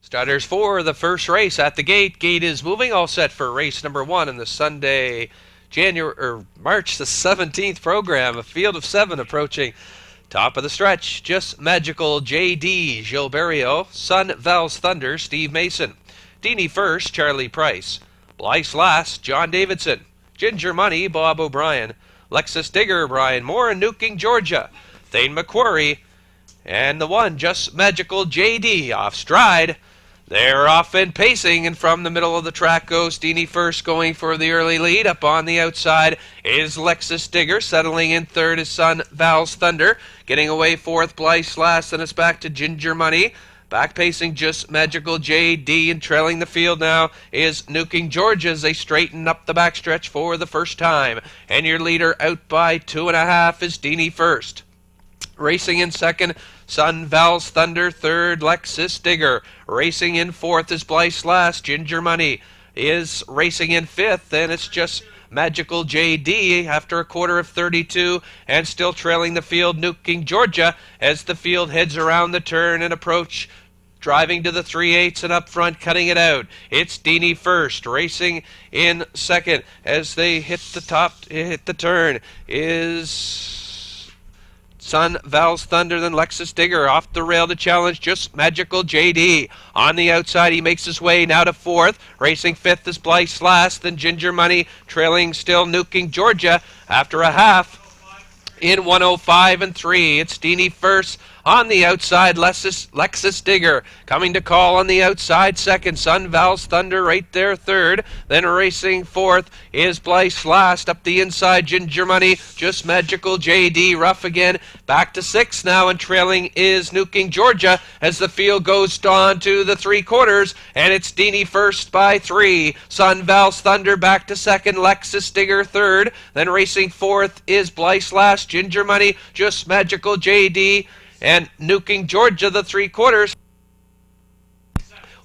Starters for the first race at the gate. Gate is moving, all set for race number 1 in the Sunday, March the 17th program. A field of 7 approaching. Top of the stretch, Just Magical J.D. Gilberto, Sun Val's Thunder, Steve Mason. Deanie first, Charlie Price. Blythe last, John Davidson. Ginger Money, Bob O'Brien. Lexus Digger, Brian Moore, and Nuking, Georgia. Thane McQuarrie, and the one, Just Magical J.D. off stride. They're off and pacing, and from the middle of the track goes Deanie first, going for the early lead. Up on the outside is Lexus Digger. Settling in third is Sun Val's Thunder. Getting away fourth, Blythe last, and it's back to Ginger Money. Back pacing Just Magical J.D. and trailing the field now is Nuking, Georgia as they straighten up the backstretch for the first time. And your leader out by 2.5 is Deanie first. Racing in second, Sun Val's Thunder. Third, Lexus Digger. Racing in fourth is Blythe last. Ginger Money is racing in fifth, and it's Just Magical J.D. after a quarter of 32, and still trailing the field, Nuking, Georgia, as the field heads around the turn and approach, driving to the 3/8 and up front, cutting it out. It's Deanie first, racing in second as they hit the turn is Sun Val's Thunder, then Lexus Digger off the rail to challenge Just Magical J.D. On the outside, he makes his way now to fourth. Racing fifth is Blythe last, then Ginger Money trailing still Nuking, Georgia after a half in 105 and 3. It's Deanie first. On the outside, Lexus Digger coming to call on the outside second. Sun Val's Thunder right there third. Then racing fourth is Blythe last. Up the inside, Ginger Money, Just Magical J.D. rough again. Back to sixth now, and trailing is Nuking, Georgia as the field goes on to the 3/4. And it's Deanie first by 3. Sun Val's Thunder back to second. Lexus Digger third. Then racing fourth is Blythe last. Ginger Money, Just Magical J.D. and Nuking, Georgia, the 3/4.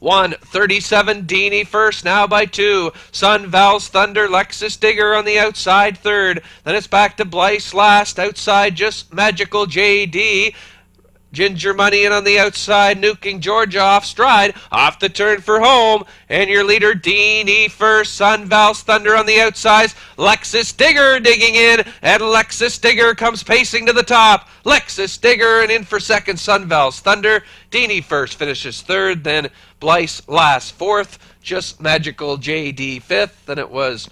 1:37, Deanie first, now by 2. Sun Val's Thunder, Lexus Digger on the outside third. Then it's back to Blythe last. Outside, Just Magical J.D. Ginger Money in on the outside, Nuking, Georgia off stride, off the turn for home, and your leader Deanie first, Sun Val's Thunder on the outside, Lexus Digger digging in, and Lexus Digger comes pacing to the top. Lexus Digger and in for second, Sun Val's Thunder. Deanie first finishes third, then Blythe last fourth, Just Magical J.D. fifth, then it was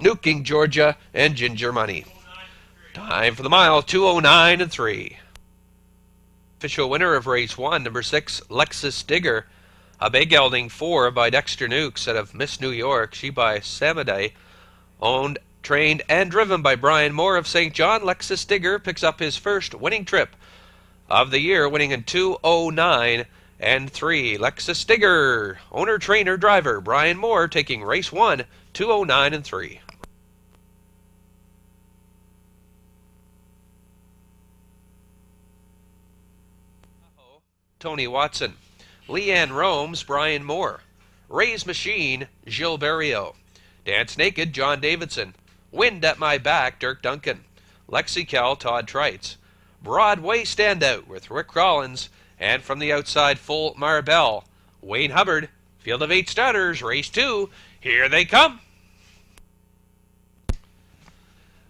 Nuking, Georgia, and Ginger Money. Time for the mile, 2:09 and 3. Official winner of race 1, number 6, Lexus Digger. A big gelding 4 by Dexter Nukes out of Miss New York. She by Samaday. Owned, trained, and driven by Brian Moore of St. John. Lexus Digger picks up his first winning trip of the year, winning in 2:09 and 3. Lexus Digger, owner, trainer, driver Brian Moore, taking race 1, 2:09 and 3. Tony Watson. Leanne Romes, Brian Moore. Ray's Machine, Gilberto. Dance Naked, John Davidson. Wind at My Back, Dirk Duncan. Lexical, Todd Trites. Broadway Standout with Rick Rollins. And from the outside, Full Marabelle. Wayne Hubbard. Field of 8 starters, race 2. Here they come.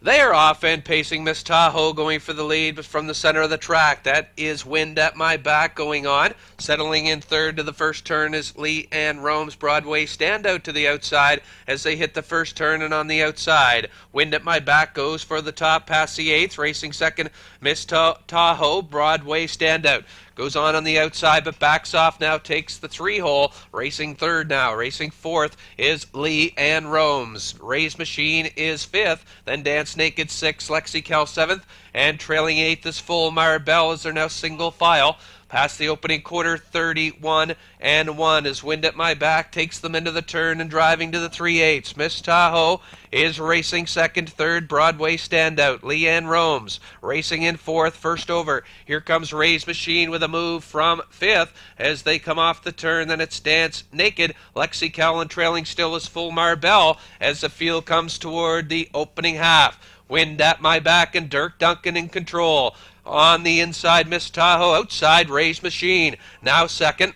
They are off and pacing. Miss Tahoe going for the lead, but from the center of the track. That is Wind at My Back going on. Settling in third to the first turn is Leanne Rome's Broadway Standout to the outside as they hit the first turn and on the outside. Wind at My Back goes for the top past the 8th. Racing second, Miss Tahoe, Broadway Standout. Goes on the outside, but backs off now, takes the 3-hole. Racing third now. Racing fourth is Leanne Romes. Ray's Machine is 5th. Then Dance Naked 6th. Lexical 7th. And trailing 8th is Full Marabelle as they're now single file. Past the opening quarter, 31 and 1 as Wind at My Back takes them into the turn and driving to the 3/8. Miss Tahoe is racing second, third, Broadway Standout. Leanne Romes racing in fourth, first over. Here comes Ray's Machine with a move from 5th as they come off the turn. Then it's Dance Naked. Lexi Callan trailing still is Full Marabelle as the field comes toward the opening half. Wind at My Back and Dirk Duncan in control. On the inside, Miss Tahoe. Outside, Ray's Machine. Now second.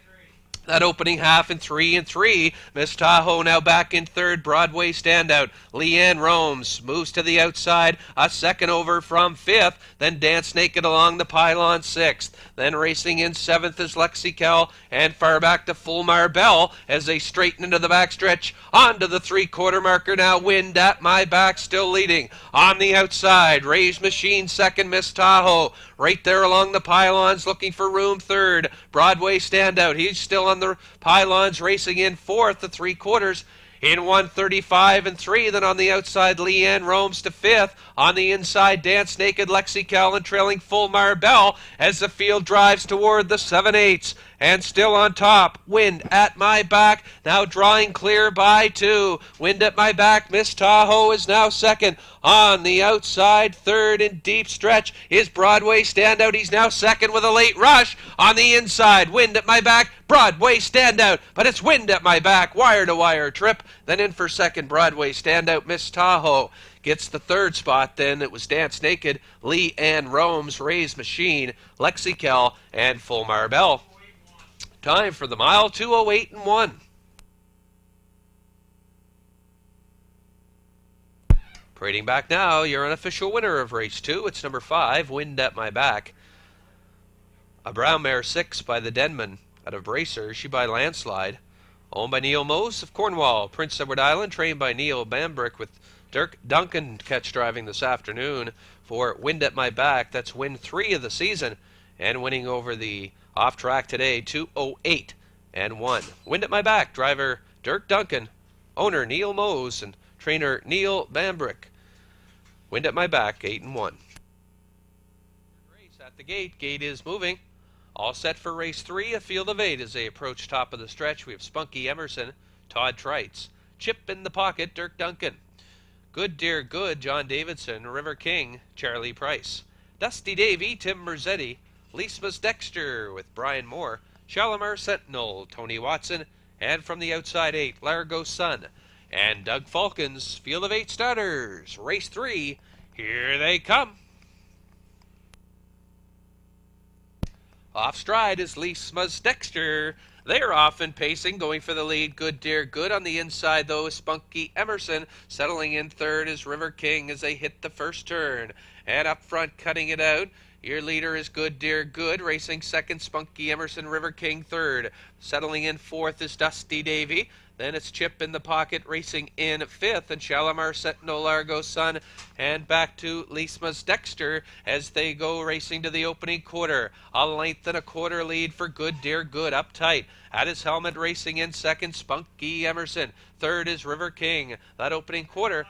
That opening half in 3 and 3. Miss Tahoe now back in third. Broadway standout. Leanne Romes moves to the outside. A second over from fifth. Then Dance Naked along the pylon sixth. Then racing in seventh is Lexi Kell. And far back to Full Marbell as they straighten into the backstretch. Onto the three-quarter marker now. Wind at My Back still leading. On the outside, Ray's Machine second. Miss Tahoe right there along the pylons looking for room third. Broadway standout. He's still on the pylons racing in fourth, the three-quarters. In 135 and 3, then on the outside, Leanne Romes to fifth. On the inside, Dance Naked, Lexi Callan trailing Full Marbell as the field drives toward the 7/8. And still on top, Wind at My Back, now drawing clear by 2. Wind at My Back, Miss Tahoe is now second. On the outside, third in deep stretch is Broadway standout. He's now second with a late rush. On the inside, Wind at My Back, Broadway standout. But it's Wind at My Back, wire-to-wire trip. Then in for second, Broadway standout, Miss Tahoe. Gets the third spot then. It was Dance Naked, Leanne Romes, Ray's Machine, Lexi Kell, and Full Marbell. Time for the mile, 2:08 and 1. Parading back now, your unofficial winner of race 2. It's number 5, Wind at My Back. A brown mare 6 by the Denman out of Bracer. She by Landslide. Owned by Neil Mose of Cornwall. Prince Edward Island, trained by Neil Bambrick with Dirk Duncan catch driving this afternoon for Wind at My Back. That's win 3 of the season and winning over the off track today, 2:08 and 1. Wind at My Back, driver Dirk Duncan, owner Neil Mose, and trainer Neil Bambrick. Wind at My Back, 8 and 1. Race at the gate. Gate is moving. All set for race 3, a field of 8 as they approach top of the stretch. We have Spunky Emerson, Todd Trites, Chip in the Pocket, Dirk Duncan, Good Dear Good, John Davidson, River King, Charlie Price, Dusty Davy, Tim Merzetti, Lismus Dexter with Brian Moore, Shalimar Sentinel, Tony Watson, and from the outside 8, Largo Sun, and Doug Falcon's field of 8 starters. Race 3, here they come. Off stride is Lismus Dexter. They're off and pacing, going for the lead. Good Dear Good. On the inside, though, is Spunky Emerson. Settling in third is River King as they hit the first turn. And up front, cutting it out, your leader is Good Dear Good. Racing second, Spunky Emerson, River King third. Settling in fourth is Dusty Davy. Then it's Chip in the Pocket racing in fifth, and Shalimar Sentinel, Largo Sun, and back to Lismus Dexter as they go racing to the opening quarter. A length and a quarter lead for Good Dear Good up tight. At his helmet racing in second, Spunky Emerson. Third is River King. That opening quarter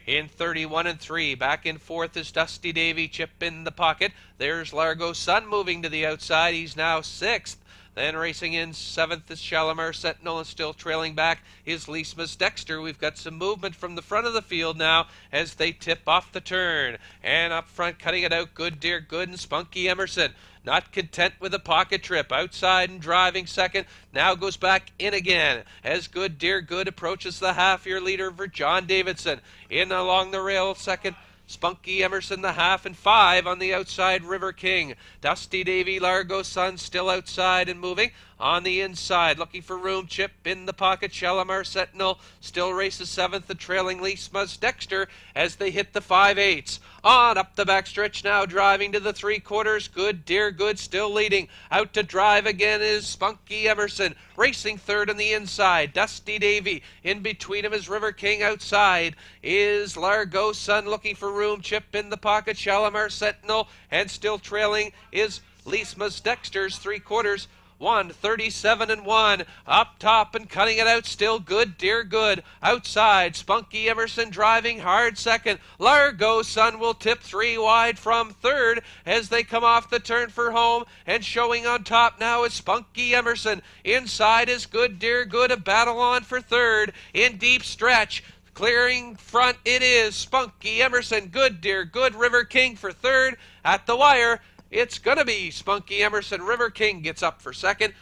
in 31 and 3. Back in fourth is Dusty Davy, Chip in the Pocket. There's Largo Sun moving to the outside. He's now sixth. Then racing in seventh is Shalimar Sentinel, and still trailing back is Lismus Dexter. We've got some movement from the front of the field now as they tip off the turn. And up front, cutting it out, Good Dear Good and Spunky Emerson. Not content with a pocket trip. Outside and driving second. Now goes back in again as Good Dear Good approaches the half. Your leader for John Davidson. In along the rail second, Spunky Emerson the half, and 5 on the outside, River King. Dusty Davy, Largo Sun still outside and moving. On the inside, looking for room, Chip in the Pocket, Shalimar Sentinel still races seventh, the trailing Lismus Dexter as they hit the 5/8. On up the backstretch now, driving to the three-quarters. Good Dear Good still leading. Out to drive again is Spunky Emerson. Racing third on the inside, Dusty Davy. In between him is River King. Outside is Largo Sun looking for room. Chip in the Pocket, Shalimar Sentinel. And still trailing is Lismus Dexter's three-quarters. 1:37 and 1. Up top and cutting it out still, Good Dear Good. Outside, Spunky Emerson driving hard second. Largo Sun will tip 3 wide from third as they come off the turn for home. And showing on top now is Spunky Emerson. Inside is Good Dear Good, a battle on for third. In deep stretch, clearing front it is Spunky Emerson, Good Dear Good, River King for third. At the wire, it's going to be Spunky Emerson. River King gets up for second.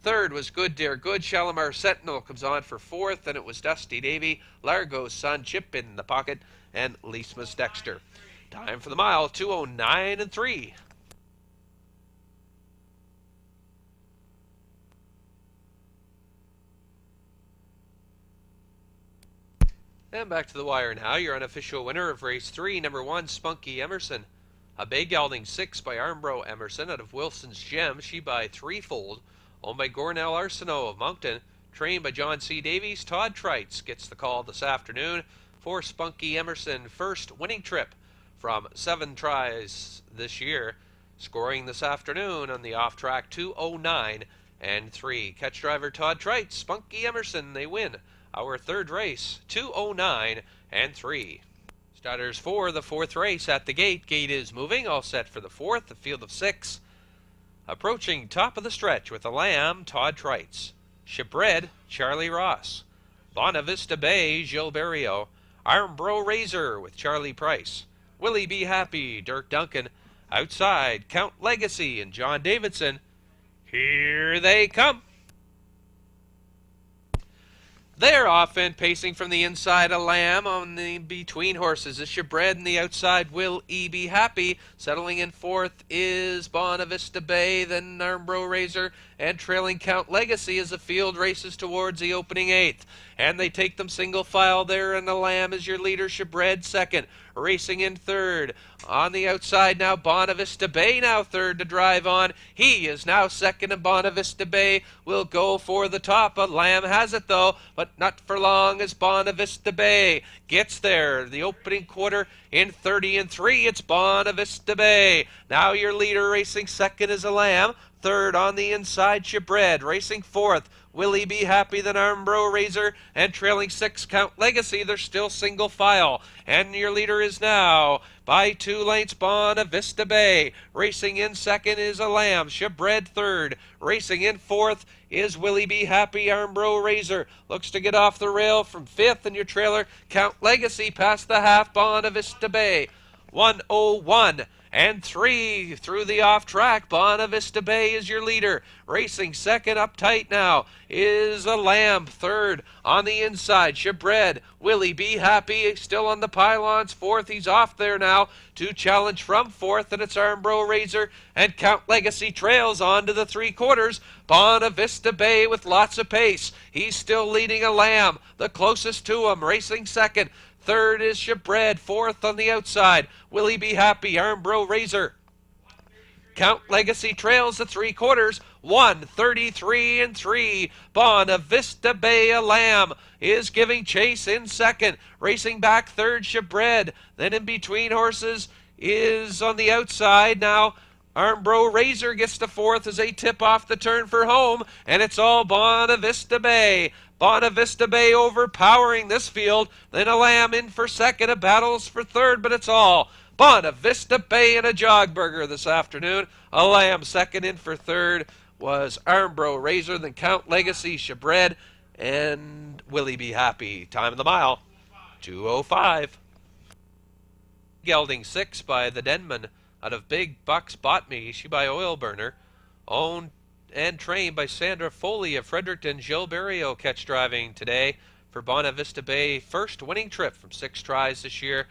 Third was Good Dear Good. Shalimar Sentinel comes on for fourth. Then it was Dusty Davy, Largo Sun, Chip in the Pocket, and Lismus Dexter. Time for the mile, 2:09 and 3. And back to the wire now. Your unofficial winner of race 3, number 1, Spunky Emerson. A bay gelding 6 by Armbro Emerson out of Wilson's Gem. She by threefold. Owned by Gornell Arsenault of Moncton. Trained by John C. Davies. Todd Trites gets the call this afternoon for Spunky Emerson. First winning trip from 7 tries this year. Scoring this afternoon on the off track 2:09 and 3. Catch driver Todd Trites, Spunky Emerson, they win our third race 2:09 and 3. Starters for the fourth race at the gate. Gate is moving, all set for the fourth, the field of 6. Approaching top of the stretch with a lamb, Todd Trites. Shipred, Charlie Ross. Bonavista Bay, Gilles Barrio. Armbro Razor with Charlie Price. Willie Be Happy, Dirk Duncan. Outside, Count Legacy and John Davidson. Here they come. They're off and pacing from the inside, a lamb on the between horses is Shipred, and the outside Will E Be Happy. Settling in fourth is Bonavista Bay, then Armbro Razor, and trailing Count Legacy as the field races towards the opening 8th. And they take them single file there, and the lamb is your leader, Shipred second. Racing in third. On the outside now, Bonavista Bay now third to drive on. He is now second, and Bonavista Bay will go for the top. A lamb has it though, but not for long as Bonavista Bay gets there. The opening quarter in 30 and 3, it's Bonavista Bay. Now your leader racing second is a lamb. Third on the inside, Shipred. Racing fourth, Willie Be Happy, then Armbro Razor, and trailing 6, Count Legacy. They're still single file. And your leader is now, by 2 lengths, Bonavista Bay. Racing in second is a lamb. Shipred third. Racing in fourth is Willie Be Happy. Armbro Razor looks to get off the rail from 5th, and your trailer, Count Legacy, past the half, Bonavista Bay. 1:01 and 3 through the off track. Bonavista Bay is your leader. Racing second up tight now is a lamb. Third on the inside, Shipred. Willie Be Happy still on the pylons. Fourth, he's off there now to challenge from fourth, and it's Armbro Razor, and Count Legacy trails on to the 3/4. Bonavista Bay with lots of pace. He's still leading a lamb, the closest to him, racing second. Third is Shipred. Fourth on the outside, Willie Be Happy. Armbro Razor. Count Legacy trails the 3/4. 1:33 and 3. Bonavista Bay, a lamb, is giving chase in second. Racing back third, Shipred. Then in between horses is on the outside now. Armbro Razor gets to fourth as they tip off the turn for home, and it's all Bonavista Bay. Bonavista Bay overpowering this field. Then a lamb in for second. A battle's for third, but it's all Bonavista Bay and a jogburger this afternoon. A lamb second. In for third was Armbro Razor, then Count Legacy, Shipred, and Willie Be Happy. Time of the mile, 2:05. Gelding 6 by the Denman out of Big Bucks Bought Me. She by Oil Burner. Owned and trained by Sandra Foley of Fredericton. Gilles Barrio catch driving today for Bonavista Bay. First winning trip from 6 tries this year.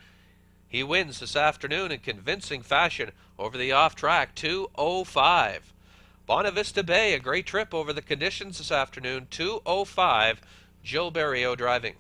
He wins this afternoon in convincing fashion over the off track 2:05. Bonavista Bay, a great trip over the conditions this afternoon, 2:05. Gilles Barrio driving.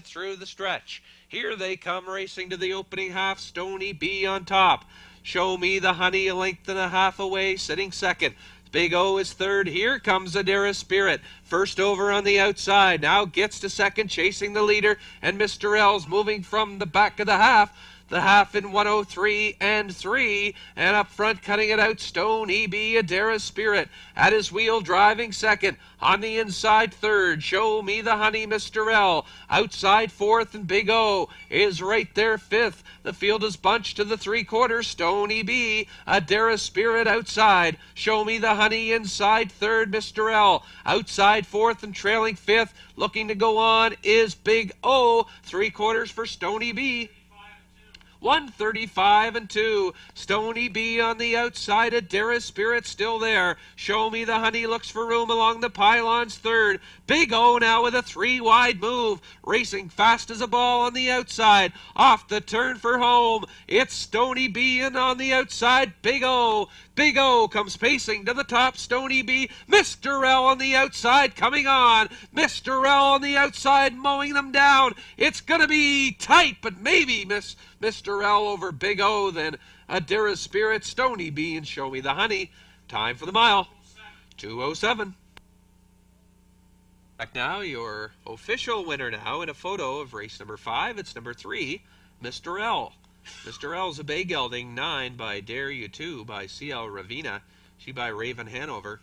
through the stretch. Here they come racing to the opening half. Stony B on top. Show Me the Honey, a length and a half away, sitting second. Big O is third. Here comes Adara Spirit. First over on the outside. Now gets to second, chasing the leader. And Mr. L's moving from the back of the half. The half in 103 and 3. And up front, cutting it out, Stone EB, Adara Spirit. At his wheel, driving second. On the inside, third. Show Me the Honey, Mr. L. Outside, fourth, and Big O is right there, fifth. The field is bunched to the three-quarters. Stone EB, Adara Spirit outside. Show Me the Honey inside, third, Mr. L. Outside, fourth, and trailing fifth. Looking to go on is Big O. Three-quarters for Stone EB. 135 and 2. Stony B on the outside. Adara Spirit still there. Show Me the Honey looks for room along the pylons, third. Big O now with a 3-wide move. Racing fast as a ball on the outside. Off the turn for home. It's Stony B and on the outside, Big O. Big O comes pacing to the top. Stony B. Mr. L on the outside coming on. Mr. L on the outside mowing them down. It's going to be tight, but maybe Mr. L over Big O, then Adara Spirit, Stony B, and Show Me the Honey. Time for the mile. 2:07. Back now, your official winner now in a photo of race number 5. It's number 3, Mr. L. Mr. L's a bay gelding, 9 by Dare You 2 by C.L. Ravina. She by Raven Hanover.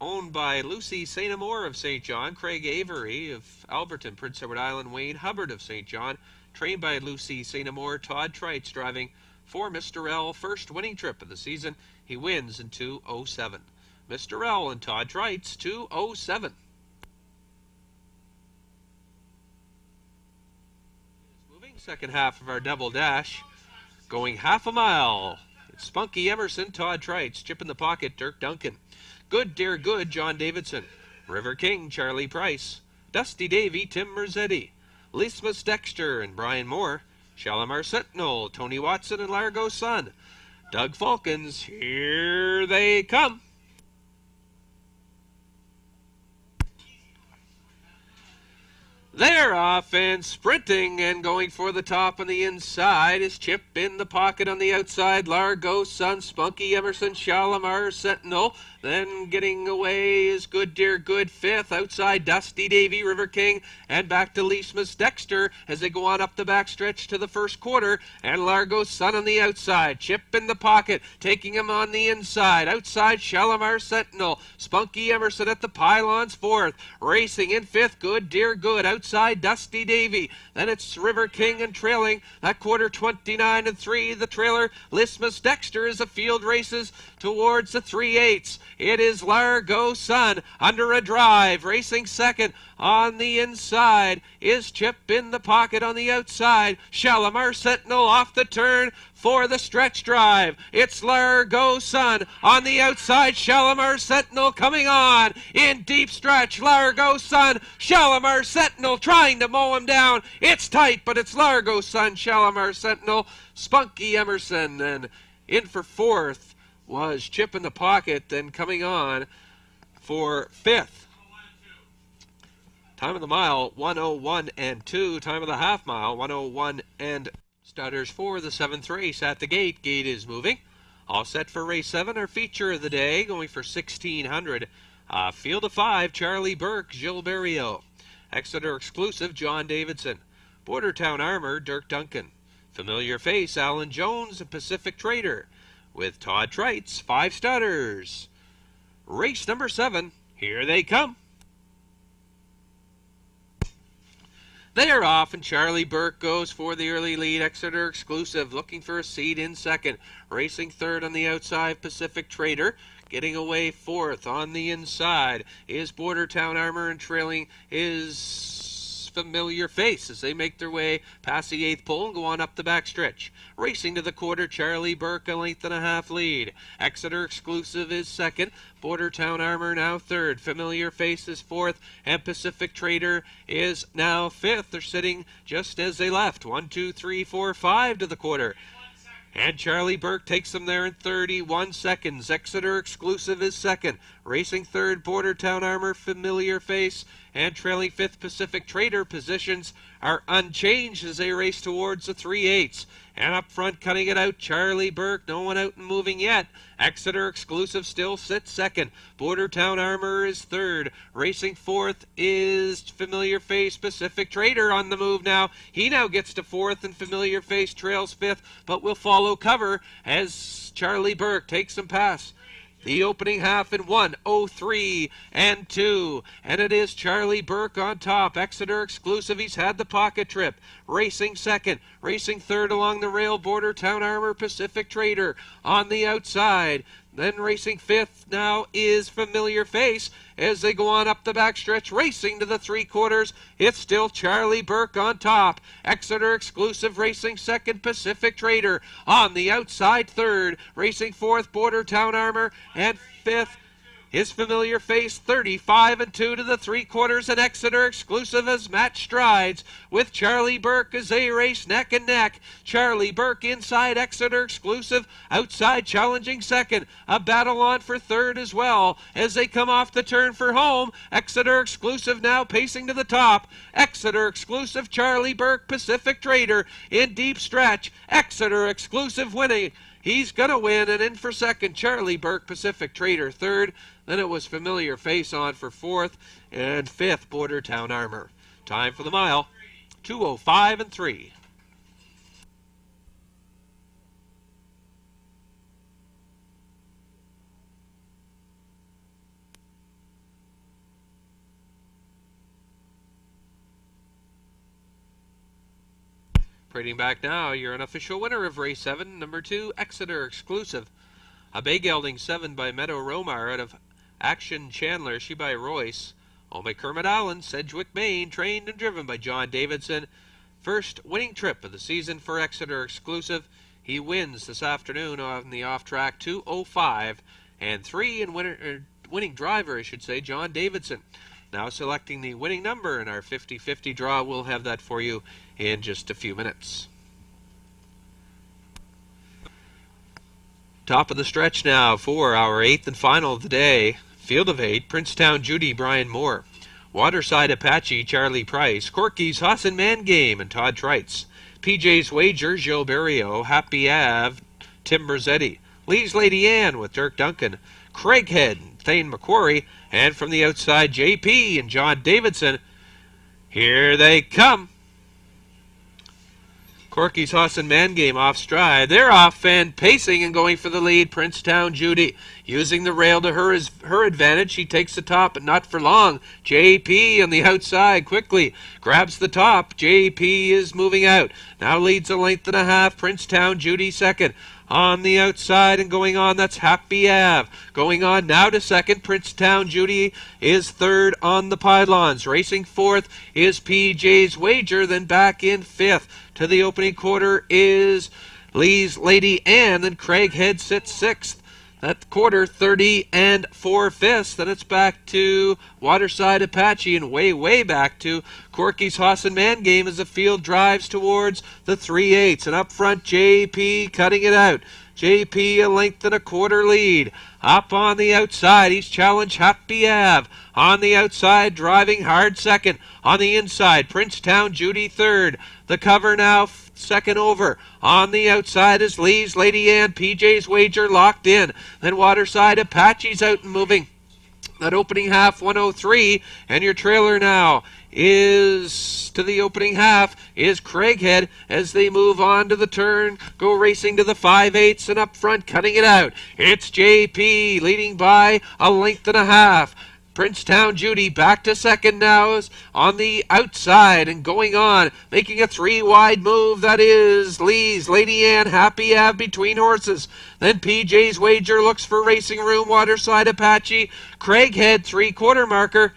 Owned by Lucy St. Amour of St. John, Craig Avery of Alberton, Prince Edward Island, Wayne Hubbard of St. John. Trained by Lucy St. Amour, Todd Trites driving for Mr. L. First winning trip of the season. He wins in 2:07. Mr. L and Todd Trites, 2:07. Moving second half of our double dash. Going half a mile. It's Spunky Emerson, Todd Trites. Chip in the pocket, Dirk Duncan. Good Dear Good, John Davidson. River King, Charlie Price. Dusty Davy, Tim Merzetti. Lismus Dexter and Brian Moore. Shalimar Sentinel, Tony Watson and Largo Sun. Doug Falcons, here they come. They're off and sprinting and going for the top on the inside is Chip in the pocket on the outside. Largo Sun, Spunky Emerson, Shalimar Sentinel. Then getting away is Good Dear Good, fifth. Outside Dusty Davy, River King, and back to Lismus Dexter as they go on up the backstretch to the first quarter. And Largo Sun on the outside. Chip in the pocket, taking him on the inside. Outside Shalimar Sentinel. Spunky Emerson at the pylons, fourth. Racing in fifth, Good Dear Good. Outside Dusty Davy. Then it's River King and trailing that quarter 29 and 3. The trailer Lismus Dexter as the field races towards the 3/8. It is Largo Sun under a drive. Racing second on the inside is Chip in the pocket on the outside. Shalimar Sentinel off the turn for the stretch drive. It's Largo Sun on the outside. Shalimar Sentinel coming on in deep stretch. Largo Sun, Shalimar Sentinel trying to mow him down. It's tight, but it's Largo Sun, Shalimar Sentinel, Spunky Emerson, and in for fourth was Chip in the pocket, then coming on for fifth. Time of the mile, 1:01 and 2. Time of the half mile, 1:01 and starters for the 7th race at the gate. Gate is moving. All set for race 7, our feature of the day, going for 1,600. Field of 5, Charlie Burke, Gilles Berriot. Exeter exclusive, John Davidson. Bordertown Armor, Dirk Duncan. Familiar Face, Alan Jones, and Pacific Trader. With Todd Trites, 5 starters. Race number 7, here they come. They are off, and Charlie Burke goes for the early lead. Exeter exclusive, looking for a seat in second. Racing third on the outside, Pacific Trader. Getting away fourth on the inside is Bordertown Armor, and trailing is Familiar Face as they make their way past the 8th pole and go on up the backstretch. Racing to the quarter, Charlie Burke, a length and a half lead. Exeter exclusive is second. Bordertown Armor now third. Familiar Face is fourth, and Pacific Trader is now fifth. They're sitting just as they left. 1, 2, 3, 4, 5 to the quarter. And Charlie Burke takes them there in 31 seconds. Exeter Exclusive is second. Racing third, Bordertown Armor, Familiar Face, and trailing fifth, Pacific Trader. Positions are unchanged as they race towards the 3/8. And up front, cutting it out, Charlie Burke. No one out and moving yet. Exeter Exclusive still sits second. Bordertown Armor is third. Racing fourth is Familiar Face. Pacific Trader on the move now. He now gets to fourth, and Familiar Face trails fifth, but will follow cover as Charlie Burke takes some pass. The opening half in 1:03 and 2. And it is Charlie Burke on top. Exeter Exclusive, he's had the pocket trip. Racing second. Racing third along the rail, Bordertown Armor, Pacific Trader on the outside. Then racing fifth now is Familiar Face as they go on up the backstretch, racing to the 3/4. It's still Charlie Burke on top. Exeter Exclusive racing second, Pacific Trader on the outside third. Racing fourth, Bordertown Armor, and fifth is Familiar Face. 35 and 2 to the 3/4, and Exeter Exclusive has matched strides with Charlie Burke as they race neck and neck. Charlie Burke inside, Exeter Exclusive outside, challenging second. A battle on for third as well as they come off the turn for home. Exeter Exclusive now pacing to the top. Exeter Exclusive, Charlie Burke, Pacific Trader in deep stretch. Exeter Exclusive winning. He's going to win, and in for second, Charlie Burke, Pacific Trader third. Then it was Familiar Face on for fourth, and fifth, Bordertown Armor. Time for the mile, 2:05 and 3. Parading back now, your unofficial winner of race 7, number 2, Exeter Exclusive. A bay gelding 7 by Meadow Romar out of Action Chandler, she by Royce. Owned by Kermit Allen, Sedgwick, Maine, trained and driven by John Davidson. First winning trip of the season for Exeter Exclusive. He wins this afternoon on the off-track 2:05 and 3, and winning driver, I should say, John Davidson. Now selecting the winning number in our 50-50 draw. We'll have that for you in just a few minutes. Top of the stretch now for our 8th and final of the day. Field of 8, Princetown Judy, Brian Moore. Waterside Apache, Charlie Price. Corky's Hoss and Man Game, and Todd Trites. PJ's Wager, Gilles Berriot. Happy Ave, Tim Berzetti. Lee's Lady Anne with Dirk Duncan. Craighead, Thane McQuarrie. And from the outside, JP and John Davidson. Here they come. Corky's Hoss and Man Game off stride. They're off and pacing and going for the lead. Princetown Judy using the rail to her advantage. She takes the top, but not for long. JP on the outside quickly grabs the top. JP is moving out. Now leads a length and a half. Princetown Judy second. On the outside and going on, that's Happy Ave. Going on now to second. Princetown Judy is third on the pylons. Racing fourth is PJ's Wager. Then back in fifth to the opening quarter is Lee's Lady Anne. Then Craighead sits sixth. That quarter, 30 and 4/5. Then it's back to Waterside Apache and way back to Corky's Hoss and Man Game as the field drives towards the 3/8. And up front, JP cutting it out. JP a length and a quarter lead. Up on the outside, he's challenged Happy Ave. On the outside, driving hard second. On the inside, Princetown Judy third. The cover now second over. On the outside is Lee's Lady Anne. PJ's Wager locked in. Then Waterside Apache's out and moving. That opening half, 1:03, and your trailer now is to the opening half is Craighead as they move on to the turn, go racing to the 5/8, and up front cutting it out. It's JP leading by a length and a half. Princetown Judy back to second now is on the outside and going on, making a 3-wide move. That is Lee's Lady Anne, Happy Ave between horses. Then PJ's Wager looks for racing room. Waterside Apache, Craighead 3/4 marker.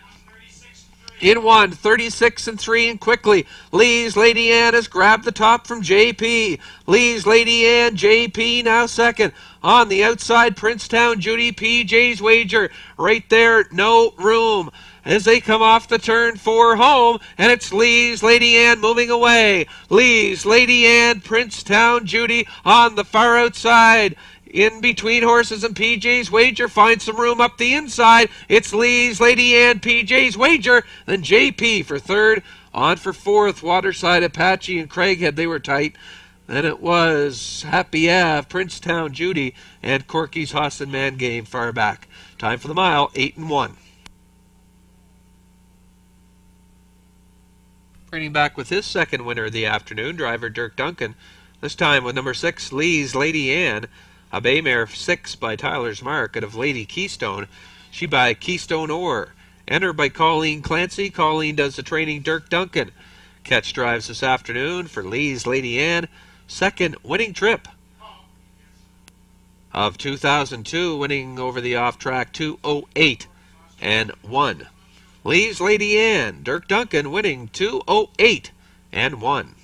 In 1, 36 and 3, and quickly Lee's Lady Anne has grabbed the top from JP. Lee's Lady Anne, JP now second. On the outside, Princetown Judy, PJ's Wager. Right there, no room. as they come off the turn 4 home, and it's Lee's Lady Ann moving away. Lee's Lady Ann, Princetown Judy on the far outside. In between Horses and PJ's Wager finds some room up the inside. It's Lee's Lady Ann, PJ's Wager, then JP for third. On for fourth, Waterside Apache and Craighead, they were tight. Then it was Happy Ave, Princetown Judy, and Corky's Hoss and Man Game far back. Time for the mile, 8 and 1. Bringing back with his second winner of the afternoon, driver Dirk Duncan. This time with number 6, Lee's Lady Ann. A bay mare 6 by Tyler's Mark out of Lady Keystone. She by Keystone Orr. Entered by Colleen Clancy. Colleen does the training Dirk Duncan. Catch drives this afternoon for Lee's Lady Ann. Second winning trip of 2002, winning over the off-track 2:08 and 1. Lee's Lady Ann, Dirk Duncan winning 2:08 and 1.